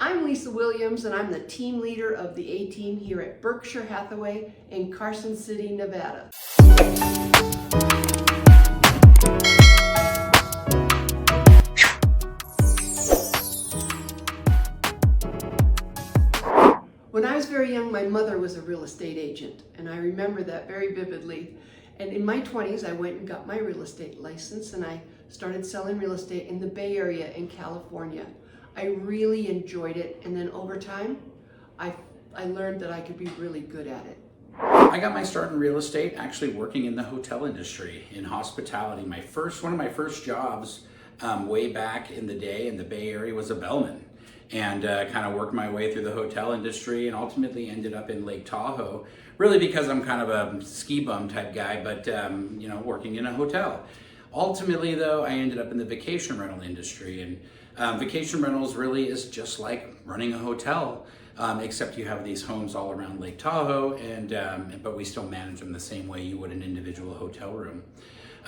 I'm Lisa Williams, and I'm the team leader of the A-Team here at Berkshire Hathaway in Carson City, Nevada. When I was very young, my mother was a real estate agent, and I remember that very vividly. And in my 20s, I went and got my real estate license, and I started selling real estate in the Bay Area in California. I really enjoyed it, and then over time, I learned that I could be really good at it. I got my start in real estate actually working in the hotel industry, in hospitality. One of my first jobs way back in the day in the Bay Area was a bellman, and kind of worked my way through the hotel industry and ultimately ended up in Lake Tahoe, really because I'm kind of a ski bum type guy, but working in a hotel. Ultimately though, I ended up in the vacation rental industry, and vacation rentals really is just like running a hotel, except you have these homes all around Lake Tahoe, but we still manage them the same way you would an individual hotel room.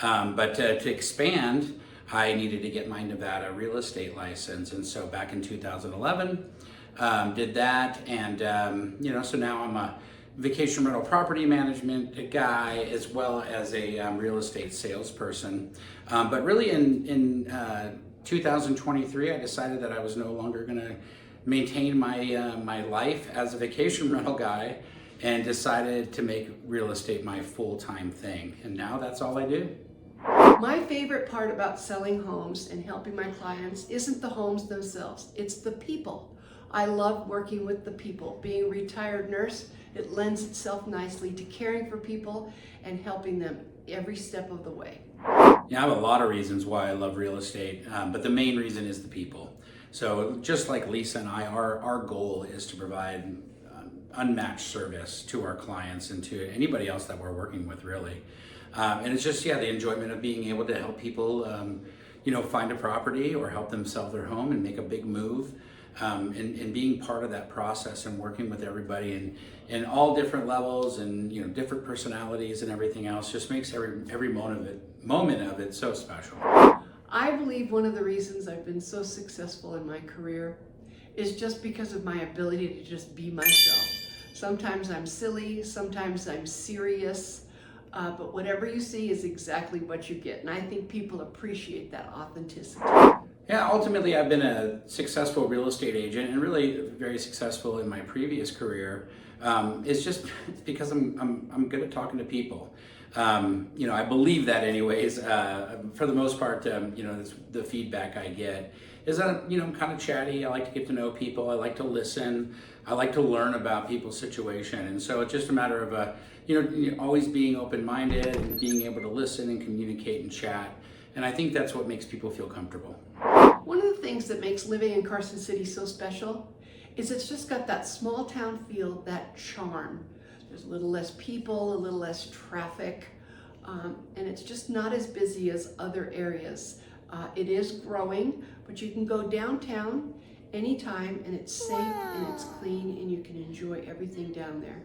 But to expand, I needed to get my Nevada real estate license, and so back in 2011, did that, and so now I'm a vacation rental property management guy as well as a real estate salesperson. But really in 2023, I decided that I was no longer going to maintain my life as a vacation rental guy, and decided to make real estate my full-time thing. And now that's all I do. My favorite part about selling homes and helping my clients isn't the homes themselves, it's the people. I love working with the people. Being a retired nurse, it lends itself nicely to caring for people and helping them every step of the way. Yeah, I have a lot of reasons why I love real estate, but the main reason is the people. So just like Lisa and I, our goal is to provide unmatched service to our clients and to anybody else that we're working with, really. And it's just, the enjoyment of being able to help people, find a property or help them sell their home and make a big move. And being part of that process and working with everybody in all different levels and different personalities and everything else just makes every moment of it so special. I believe one of the reasons I've been so successful in my career is just because of my ability to just be myself. Sometimes I'm silly, sometimes I'm serious, but whatever you see is exactly what you get, and I think people appreciate that authenticity. Yeah, ultimately I've been a successful real estate agent, and really very successful in my previous career. It's just because I'm good at talking to people. I believe that anyways. For the most part, the feedback I get is that I'm kind of chatty. I like to get to know people. I like to listen. I like to learn about people's situation, and so it's just a matter of always being open-minded and being able to listen and communicate and chat. And I think that's what makes people feel comfortable. One of the things that makes living in Carson City so special is it's just got that small town feel, that charm. There's a little less people, a little less traffic, and it's just not as busy as other areas. It is growing, but you can go downtown anytime, and it's safe and it's clean, and you can enjoy everything down there.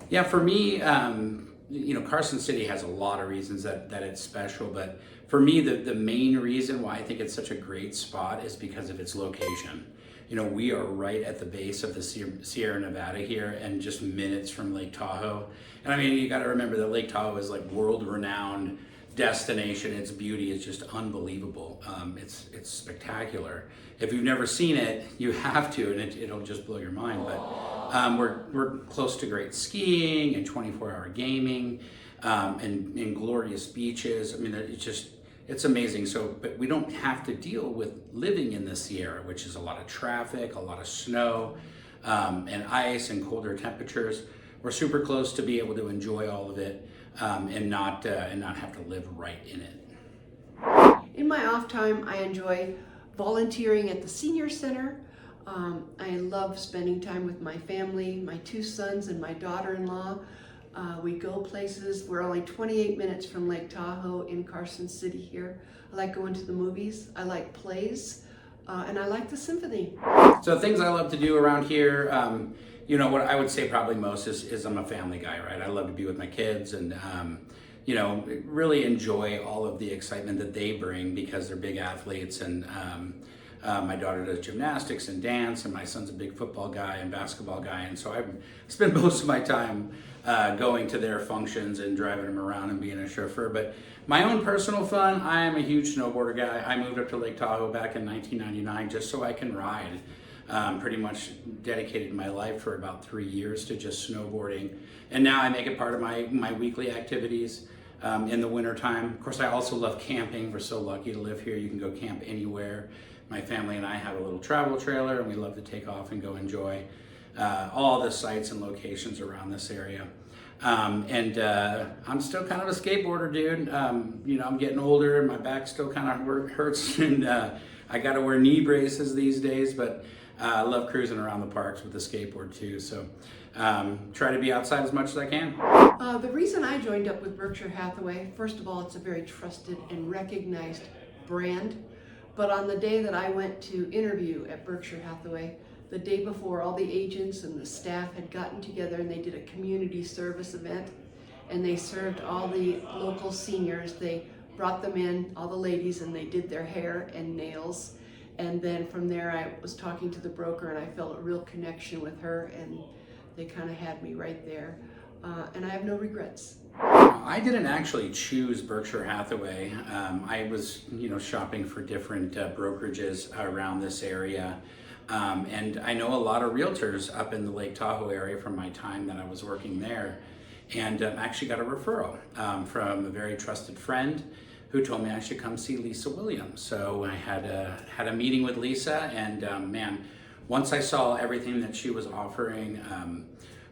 Yeah, for me, Carson City has a lot of reasons that it's special, but for me, the main reason why I think it's such a great spot is because of its location. We are right at the base of the Sierra Nevada here, and just minutes from Lake Tahoe. And I mean, you got to remember that Lake Tahoe is like world-renowned destination. Its beauty is just unbelievable. It's spectacular. If you've never seen it, you have to, and it'll just blow your mind. But we're close to great skiing and 24-hour gaming, and glorious beaches. I mean, it's amazing. But we don't have to deal with living in the Sierra, which is a lot of traffic, a lot of snow, and ice and colder temperatures. We're super close to be able to enjoy all of it, and not have to live right in it. In my off time, I enjoy volunteering at the senior center. I love spending time with my family, my two sons and my daughter-in-law. We go places. We're only 28 minutes from Lake Tahoe in Carson City here. I like going to the movies. I like plays, and I like the symphony. So things I love to do around here, what I would say probably most is I'm a family guy, right? I love to be with my kids and really enjoy all of the excitement that they bring because they're big athletes, and My daughter does gymnastics and dance, and my son's a big football guy and basketball guy, and so I spend most of my time going to their functions and driving them around and being a chauffeur. But my own personal fun, I am a huge snowboarder guy. I moved up to Lake Tahoe back in 1999 just so I can ride. Pretty much dedicated my life for about 3 years to just snowboarding, and now I make it part of my weekly activities in the wintertime. Of course, I also love camping. We're so lucky to live here. You can go camp anywhere. My family and I have a little travel trailer, and we love to take off and go enjoy all the sites and locations around this area. I'm still kind of a skateboarder, dude. I'm getting older, and my back still kind of hurts, and I got to wear knee braces these days, but I love cruising around the parks with the skateboard too. So try to be outside as much as I can. The reason I joined up with Berkshire Hathaway, first of all, it's a very trusted and recognized brand. But on the day that I went to interview at Berkshire Hathaway, the day before, all the agents and the staff had gotten together and they did a community service event, and they served all the local seniors. They brought them in, all the ladies, and they did their hair and nails. And then from there, I was talking to the broker, and I felt a real connection with her, and they kind of had me right there. And I have no regrets. I didn't actually choose Berkshire Hathaway. I was, shopping for different brokerages around this area. And I know a lot of realtors up in the Lake Tahoe area from my time that I was working there. And actually got a referral from a very trusted friend who told me I should come see Lisa Williams. So I had a meeting with Lisa, and man, once I saw everything that she was offering,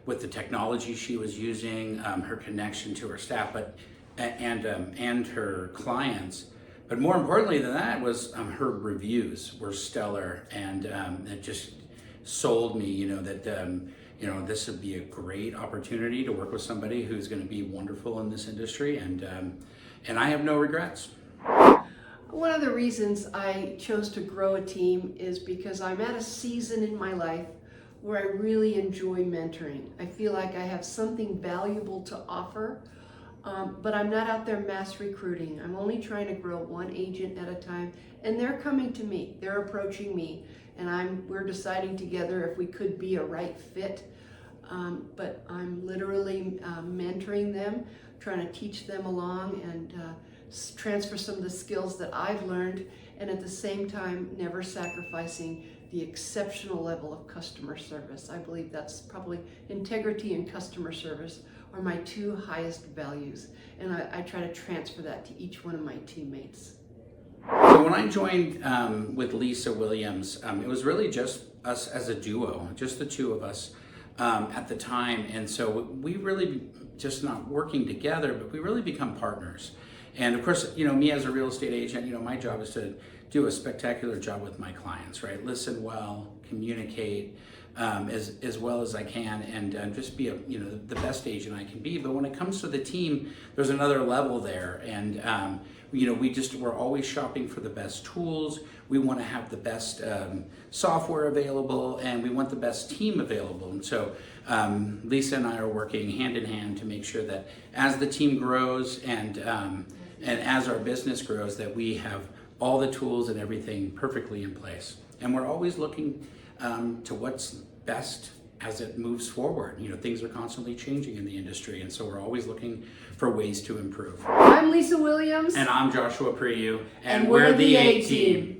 with the technology she was using, her connection to her staff, and her clients, but more importantly than that was her reviews were stellar, and it just sold me, that this would be a great opportunity to work with somebody who's going to be wonderful in this industry, and I have no regrets. One of the reasons I chose to grow a team is because I'm at a season in my life where I really enjoy mentoring. I feel like I have something valuable to offer, but I'm not out there mass recruiting. I'm only trying to grow one agent at a time, and they're coming to me. They're approaching me, and we're deciding together if we could be a right fit. But I'm literally mentoring them, trying to teach them along and transfer some of the skills that I've learned, and at the same time never sacrificing the exceptional level of customer service. I believe that's probably integrity and customer service are my two highest values, and I try to transfer that to each one of my teammates. So when I joined with Lisa Williams, it was really just us as a duo, just the two of us at the time, and so we really just not working together, but we really become partners. And of course, me as a real estate agent, my job is to do a spectacular job with my clients, right? Listen well, communicate as well as I can, and just be the best agent I can be. But when it comes to the team, there's another level there, and we're always shopping for the best tools. We want to have the best software available, and we want the best team available. And so Lisa and I are working hand in hand to make sure that as the team grows and as our business grows, that we have all the tools and everything perfectly in place. And we're always looking to what's best as it moves forward. Things are constantly changing in the industry, and so we're always looking for ways to improve. I'm Lisa Williams. And I'm Joshua Priou. And we're the A-Team.